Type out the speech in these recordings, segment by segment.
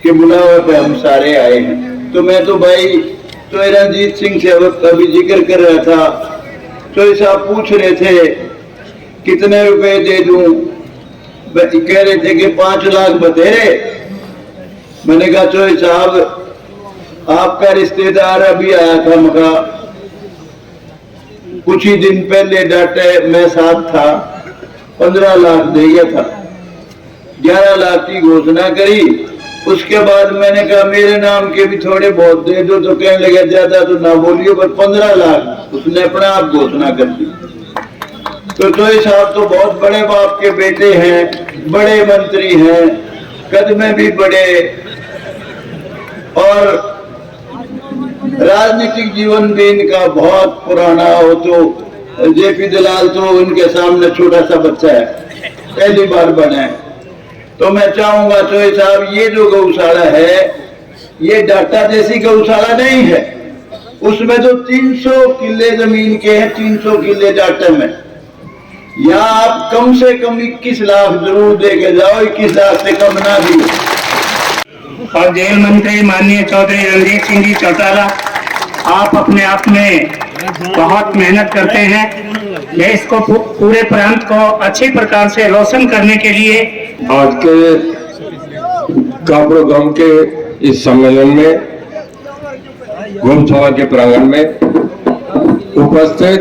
के बुलावे पे हम सारे आए हैं। तो मैं तो भाई तो रणजीत सिंह से अभी जिक्र कर रहा था, तो साहब पूछ रहे थे कितने रुपए दे दूं, कह रहे थे कि 5 लाख बतेरे। मैंने कहा चोई साहब आपका रिश्तेदार अभी आया था, मका कुछ ही दिन पहले डाटे मैं साथ था, 15 लाख दे गया था, 11 लाख की घोषणा करी। उसके बाद मैंने कहा मेरे नाम के भी थोड़े बहुत दे दो, तो कहने लगे ज्यादा तो ना बोलियो, पर 15 लाख उसने अपने आप घोषणा कर दी। तो चोई साहब तो बहुत बड़े बाप के बेटे हैं, बड़े मंत्री हैं, कद में भी बड़े, और राजनीतिक जीवन भी इनका बहुत पुराना हो। तो जेपी दलाल तो उनके सामने छोटा सा बच्चा है, पहली बार बना है। तो मैं चाहूंगा चोई साहब ये जो गौशाला है ये डाटा जैसी गौशाला नहीं है, उसमें तो 300 किले जमीन के हैं, 300 किले डाटा में। यहाँ आप कम से कम 21 लाख जरूर दे के जाओ, 21 लाख से कम ना दिए। और जेल मंत्री माननीय चौधरी रणजीत सिंह जी चौटाला, आप अपने आप में बहुत मेहनत करते हैं देश को पूरे प्रांत को अच्छी प्रकार से रोशन करने के लिए। आज के कापड़ो गांव के इस सम्मेलन में गौशाला के प्रांगण में उपस्थित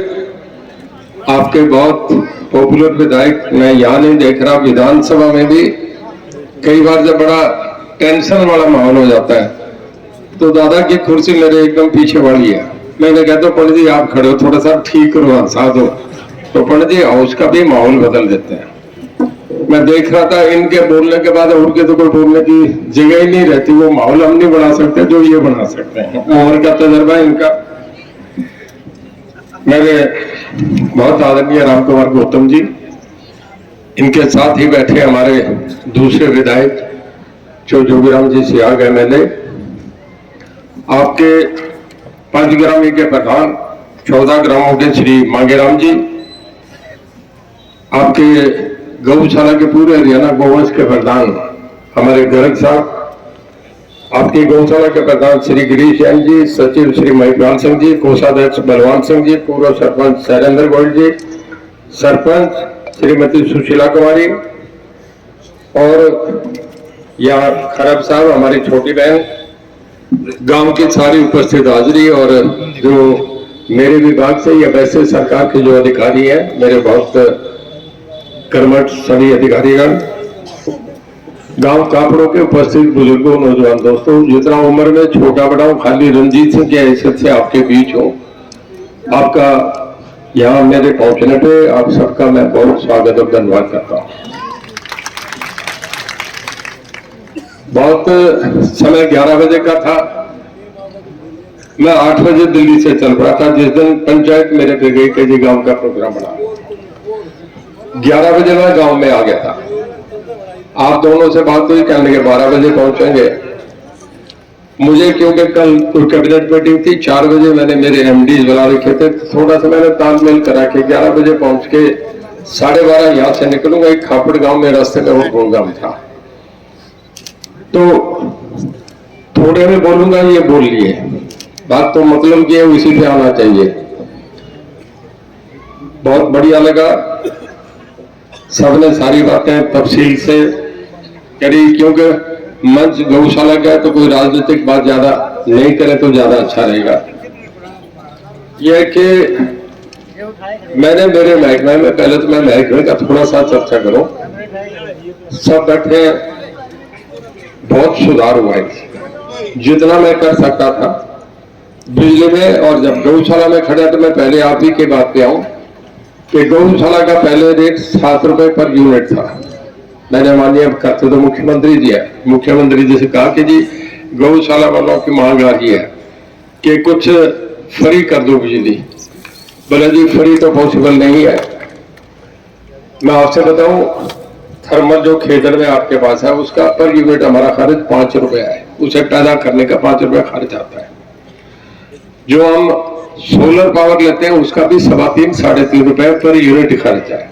आपके बहुत पॉपुलर विधायक, मैं यहाँ नहीं देख रहा, विधानसभा में भी कई बार जब बड़ा टेंशन वाला माहौल हो जाता है तो दादा की कुर्सी मेरे एकदम पीछे वाली है। मैंने कहता हूँ पंडित जी आप खड़े हो, थोड़ा सा ठीक करो, हंसा दो, तो पंडित जी हाउस का भी माहौल बदल देते हैं। मैं देख रहा था इनके बोलने के बाद और के तो कोई बोलने की जगह ही नहीं रहती, वो माहौल हम नहीं बना सकते जो ये बना सकते हैं। उम्र का तजर्बा इनका। मेरे बहुत आदरणीय राम कुमार गौतम जी, इनके साथ ही बैठे हमारे दूसरे विधायक जो जोगीराम जी सियाग MLA, आपके 5 ग्रामी के प्रधान 14 ग्रामों के श्री मांगेराम जी, आपके गौशाला के पूरे हरियाणा गौवंश के प्रधान हमारे गर्ग साहब, आपकी गौशाला के प्रधान श्री गिरीश जैन जी, सचिव श्री महिपाल सिंह जी, कोषाध्यक्ष बलवान सिंह जी, पूर्व सरपंच शैलेंद्र गोयल जी, सरपंच श्रीमती सुशीला कुमारी, और यहाँ खरब साहब हमारी छोटी बहन, गांव की सारी उपस्थित हाजिरी, और जो मेरे विभाग से या वैसे सरकार के जो अधिकारी हैं, मेरे बहुत कर्मठ सभी अधिकारीगण, गांव कापड़ों के उपस्थित बुजुर्गों, नौजवान दोस्तों, जितना उम्र में छोटा बड़ा हूं, खाली रणजीत सिंह की हैसियत से आपके बीच हूं, आपका यहाँ मेरे पहुंचने पे आप सबका मैं बहुत स्वागत और धन्यवाद करता हूं। बहुत समय 11 बजे का था, मैं 8 बजे दिल्ली से चल रहा था, जिस दिन पंचायत मेरे पे गई के जी गांव का प्रोग्राम बना, 11 बजे मैं गांव में आ गया था। आप दोनों से बात हुई, कहने लगे 12 बजे पहुंचेंगे। मुझे क्योंकि कल कोई कैबिनेट मीटिंग थी, 4 बजे मैंने मेरे MDs बुला रखे थे, थोड़ा सा मैंने तालमेल करा के 11 बजे पहुंच के 12:30 यहाँ से निकलूंगा। एक खापड़ गांव में रास्ते में वो प्रोग्राम था, तो थोड़े में बोलूंगा, ये बोल लिए, बात तो मतलब की है, उसी पे आना चाहिए। बहुत बढ़िया लगा, सबने सारी बातें तफसील से करी, क्योंकि मंच गौशाला का है तो कोई राजनीतिक बात ज्यादा नहीं करे तो ज्यादा अच्छा रहेगा। यह कि मैंने मेरे महकमे में, पहले तो मैं महकमे का थोड़ा सा चर्चा करूं, सब बैठे, बहुत सुधार हुआ है, जितना मैं कर सकता था बिजली में। और जब गौशाला में खड़ा तो मैं पहले आप ही के बात पे आऊं कि गौशाला का पहले रेट 7 रुपए पर यूनिट था। मैंने मानिए करते तो मुख्यमंत्री जी है, मुख्यमंत्री जी से कहा कि जी गौशाला वालों की मांग आ रही है कि कुछ फ्री कर दो बिजली। बोले जी फ्री तो पॉसिबल नहीं है। मैं आपसे बताऊं, थर्मल जो खेतर में आपके पास है उसका पर यूनिट हमारा खर्च 5 रुपए है, उसे पैदा करने का 5 रुपए खर्च आता है। जो हम सोलर पावर लेते हैं उसका भी 3.5 साढ़े 3 रुपए पर यूनिट खर्च है।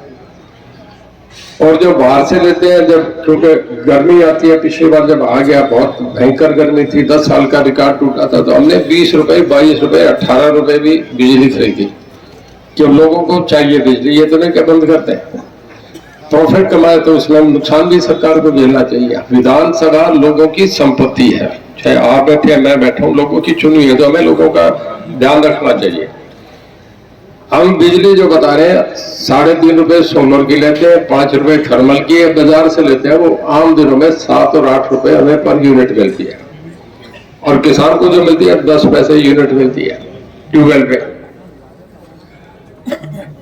और जो बाहर से लेते हैं, जब क्योंकि गर्मी आती है, पिछली बार जब आ गया बहुत भयंकर गर्मी थी, 10 साल का रिकॉर्ड टूटा था, तो हमने 20 रुपए, 22 रुपए, 18 रुपए भी बिजली खरीदी कि लोगों को चाहिए बिजली। ये तो नहीं क्या बंद करते हैं, प्रॉफिट कमाए तो उसमें नुकसान भी सरकार को झेलना चाहिए। विधानसभा लोगों की संपत्ति है, चाहे आप बैठे मैं बैठा हूं, लोगों की चुनी है, तो हमें लोगों का ध्यान रखना चाहिए। हम बिजली जो बता रहे हैं 3.5 रुपए सोलर की लेते हैं, 5 रुपए थर्मल की है, बाजार से लेते हैं, वो आम दिनों में 7 और 8 रुपए हमें पर यूनिट मिलती है, और किसान को जो मिलती है 10 पैसे यूनिट मिलती है ट्यूबवेल पे।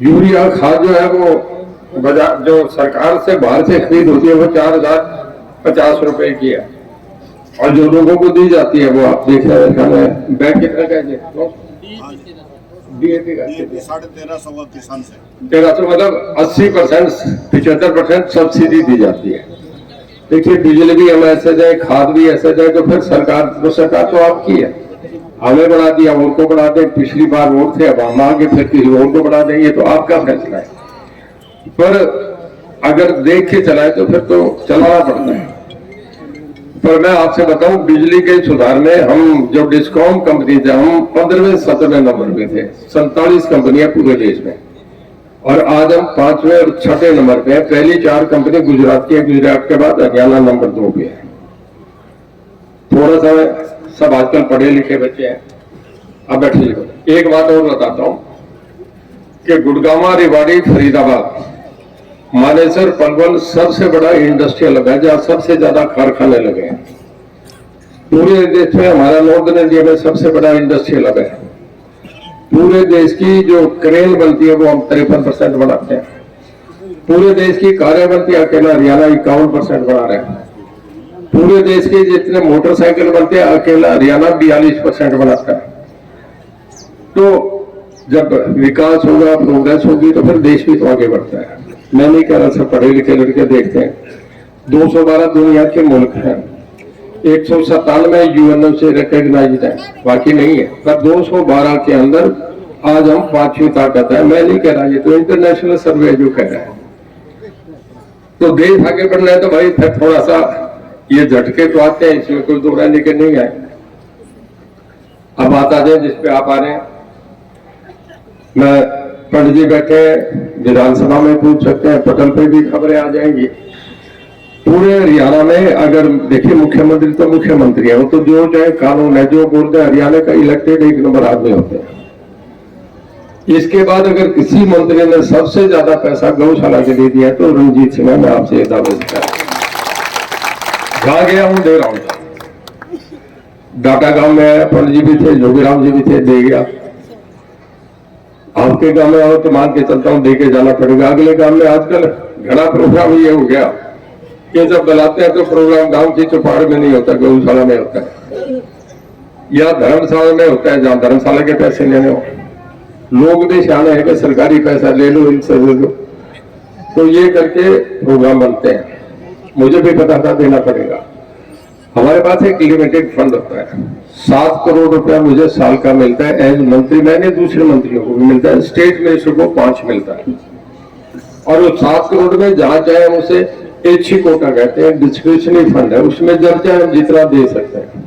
यूरिया खाद जो है वो बाजार जो सरकार से बाहर से खरीद होती है वो 4,050 रुपए की है, और जो लोगों को दी जाती है वो आप देख रहे हैं बैंक कितना का DAP का 1350 किसान से 1300, मतलब 80%, 75% सब्सिडी दी जाती है। देखिए बिजली भी हम ऐसे जाए, खाद भी ऐसे जाए, तो फिर सरकार तो आपकी है, हमें बढ़ा दिया, उनको बढ़ा दें, पिछली बार वोट थे, अब हम आगे फिर किसी और को बढ़ा देंगे, तो आपका फैसला है। पर अगर देख के चलाए तो फिर तो चलाना पड़ता है। पर मैं आपसे बताऊं, बिजली के सुधार में हम जो डिस्कॉम कंपनी थे, हम 15वें 17वें नंबर पे थे, 47 कंपनियां पूरे देश में, और आज हम 5वें और 6ठे नंबर पे हैं। पहली 4 कंपनी गुजरात की है, गुजरात के बाद हरियाणा नंबर 2 पे है। थोड़ा सा सब आजकल पढ़े लिखे बच्चे हैं। अब बैठिए, एक बात और बताता हूं कि गुड़गांव, रेवाड़ी, फरीदाबाद, मानेसर, पलवल सबसे बड़ा इंडस्ट्रियल हब है, जहां सबसे ज्यादा कारखाने लगे हैं। पूरे देश में हमारा नॉर्दर्न इंडिया में सबसे बड़ा इंडस्ट्रियल हब है। पूरे देश की जो क्रेन बनती है वो हम 53% बनाते हैं। पूरे देश की कारें बनती है, अकेला हरियाणा 51% बना रहे हैं। पूरे देश के जितने मोटरसाइकिल बनते हैं, अकेला हरियाणा 42% बनाता है। तो जब विकास होगा, प्रोग्रेस होगी, तो फिर देश भी तो आगे बढ़ता है। मैं नहीं कह रहा, सब पढ़े लिखे लड़के देखते हैं। 212 दुनिया के मुल्क हैं, 197 यूएनओ से रिकॉग्नाइज्ड है, बाकी नहीं है। पर 212 के अंदर आज हम 5वीं ताकत है। मैं नहीं कह रहा, ये तो इंटरनेशनल सर्वे जो कह रहा है। तो देश आगे बढ़ना है तो भाई फिर थोड़ा सा ये झटके तो आते हैं, इसमें कोई दो रहने के नहीं आए। अब बात आ जाए जिस पे आप आ रहे हैं, मैं पंडित जी बैठे विधानसभा में पूछ सकते हैं, पटल पे भी खबरें आ जाएंगी। पूरे हरियाणा में अगर देखिए, मुख्यमंत्री तो मुख्यमंत्री है, वो तो जो चाहे कानून है, जो बोलते हैं, हरियाणा का इलेक्टेड 1 नंबर आदमी होते हैं। इसके बाद अगर किसी मंत्री ने सबसे ज्यादा पैसा गौशाला के लिए दिया तो रणजीत सिंह है। मैं आपसे दावा देता जहाँ गया हूं दे रहा हूं। डाटा गांव में पंडित जी भी थे, जोगीराम जी भी थे, दे गया। आपके गांव में आओ तो मान के चलता हूं, दे के जाना पड़ेगा। अगले गांव में आजकल घना प्रोग्राम ये हो गया कि जब बुलाते हैं तो प्रोग्राम गांव की चौपाड़ में नहीं होता, गौशाला में होता है या धर्मशाला में होता है, जहां धर्मशाला के पैसे लेने हो। लोग भी सियाने हैं कि सरकारी पैसा ले लो, इनसे ले लो, तो ये करके प्रोग्राम बनते हैं। मुझे भी पता था देना पड़ेगा। हमारे पास एक लिमिटेड फंड होता है, 7 करोड़ रुपया मुझे साल का मिलता है एज मंत्री। मैंने दूसरे मंत्रियों को भी मिलता है, स्टेट मिनिस्टर को 5 मिलता है। और वो 7 करोड़ में जहां चाहे हम उसे ऐच्छिक कोटा कहते हैं, डिस्क्रिशनरी फंड है, उसमें जब चाहे हम जितना दे सकते हैं।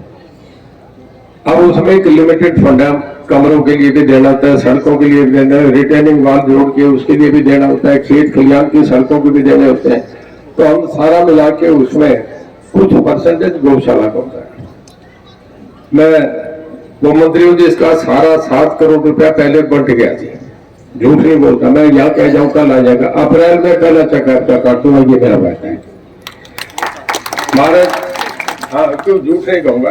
अब उसमें एक लिमिटेड फंड है, कमरों के लिए भी देना होता है, सड़कों के लिए भी देना है, रिटेनिंग वाल जोड़ के उसके लिए भी देना होता है, खेत खलियान की सड़कों के भी देने होते हैं। तो हम सारा मिला के उसमें कुछ परसेंटेज गौशाला का होता है। मैं वो मंत्री हूं जिसका सारा 7 करोड़ रुपया पहले बढ़ गया था। झूठ नहीं बोलता, मैं यहाँ कह जाऊं कल आ जाएगा। अप्रैल में पहला चक्कर काट दूंगा, ये मेरा बैठा है महाराज। हाँ, क्यों झूठ नहीं कहूंगा।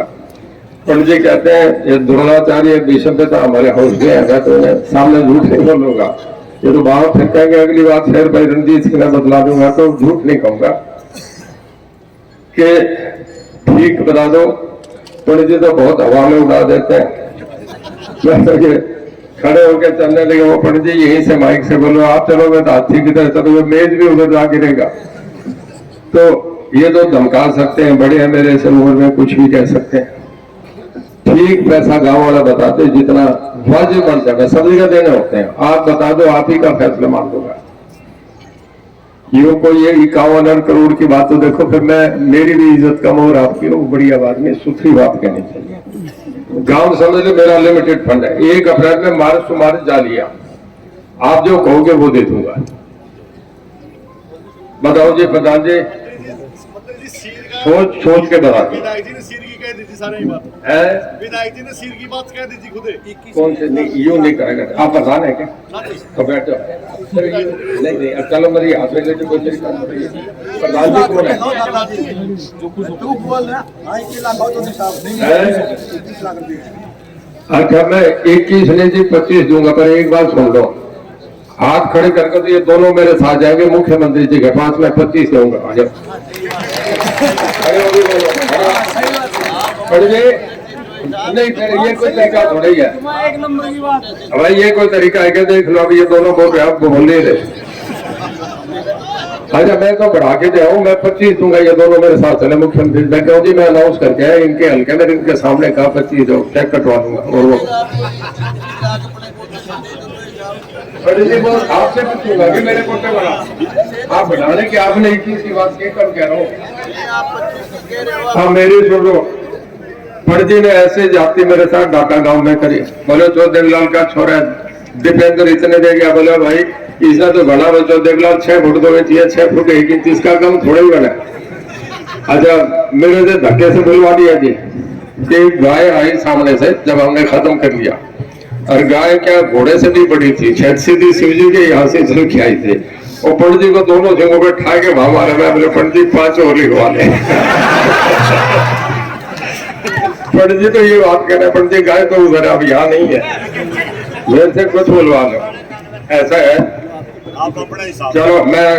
पंडित जी कहते हैं ये द्रोणाचार्य भीष्म पिता हमारे हाउस में है, तो सामने झूठ नहीं बोलूंगा। ये तो बाहर फिर कहेंगे अगली बात फिर भाई रणजीत सिंह ने बदला दूंगा, तो झूठ नहीं कहूंगा कि ठीक बता दो। पंडित जी तो बहुत हवा में उड़ा देते हैं, खड़े होकर चलने लगे। वो पंडित जी यहीं से माइक से बोलो, आप चलोगे तो हाथी की तरह चलोगे, मेज भी उधर जा गिरेगा। तो ये तो धमका सकते हैं, बड़े हैं मेरे से उम्र में, कुछ भी कह सकते हैं। ठीक पैसा गांव वाला बताते जितना वाजिब बन जाएगा, सब जगह देने होते हैं। आप बता दो, आप ही का फैसला मान दूंगा। यूं को ये 51 करोड़ की बात तो देखो, फिर मैं मेरी भी इज्जत कम और आपकी हो, बड़ी आवाज में सुथरी बात कहनी चाहिए। गांव समझ लो मेरा लिमिटेड फंड है, 1 अप्रैल में मार्च टू मार्च जा लिया, आप जो कहोगे वो दे दूंगा। बताओ जी प्रधान जी, सोच के बता दो। विधायक जी ने सिर की कह दी थी सारी बात है विधायक जी ने सिर की बात कह दी थी खुदे। कौन से? नहीं यूं नहीं करेगा, आप प्रधान है क्या? तो बैठो नहीं नहीं, चलो मेरी हाथ में लेके कोई तरीका नहीं है। प्रधान जी कौन है? अच्छा मैं 21 नहीं जी 25 दूंगा, पर एक बात सुन लो, हाथ खड़े करके तो ये दोनों मेरे साथ जाएंगे मुख्यमंत्री जी के पास, मैं 25 दूंगा। आ जाओ नहीं फिर ये कोई तरीका थोड़ा ही है भाई, ये कोई तरीका है क्या? देख लो अब ये दोनों बोल रहे आपको बोल नहीं रहे। अच्छा मैं तो बढ़ा के जाऊँ, मैं 25 दूंगा, ये दोनों मेरे साथ चले मुख्यमंत्री। मैं कहूँ जी मैं अनाउंस करके आया इनके हल्के में, इनके सामने कहा 25 दो, चेक कटवा दूंगा। और वो आपसे पूछूंगा कि मेरे कोटे बना, आप बढ़ाने की आपने 21 की बात की, कब कह रहा हूँ। हाँ मेरी सुन लो, फर्जी ने ऐसे जाती मेरे साथ डाका गांव में करी, बोले चौधरीलाल का छोरा दीपेंद्र इतने दे गया, बोले भाई इसने तो बड़ा बच्चों चौधरीलाल 6 फुट 2 इंच, 6 फुट 1 इंच, इसका काम थोड़ा ही बना। अच्छा मेरे से धक्के से बुलवा दिया जी, एक गाय आई सामने से, जब हमने खत्म कर लिया, और गाय क्या घोड़े से भी बड़ी थी, छठ सीधी शिवजी के यहाँ से चल के आई थी, और पंडित जी को दोनों सिंगों पे ठा के भाव मारा। मैं बोले पंडित जी 5 और लिखवा ले। पंडित जी तो ये बात कह रहे हैं, पंडित जी गाय तो उधर अब यहाँ नहीं है, मेरे से कुछ बुलवा लो, ऐसा है। आप अपना हिसाब। चलो मैं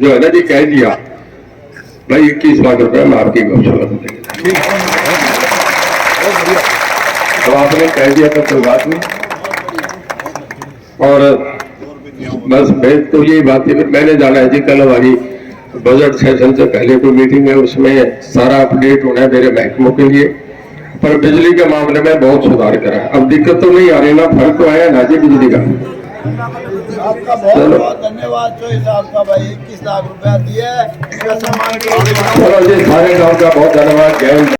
जो है ना जी कह दिया भाई 21 लाख रुपए में आपकी गौशाला मिलेगी। तो आपने कह दिया तो कोई बात नहीं, और बस भेज तो यही बात है। फिर मैंने जाना है जी, कल हमारी बजट सेशन से पहले कोई मीटिंग है, उसमें सारा अपडेट होना है मेरे महकमों के लिए। पर बिजली के मामले में बहुत सुधार करा, अब दिक्कत तो नहीं आ रही ना, फर्क तो आया ना जी बिजली का। आपका बहुत बहुत धन्यवाद चोइस आपका भाई, 21 लाख रुपया दिया। चलो जी सारे गाँव का बहुत धन्यवाद। जय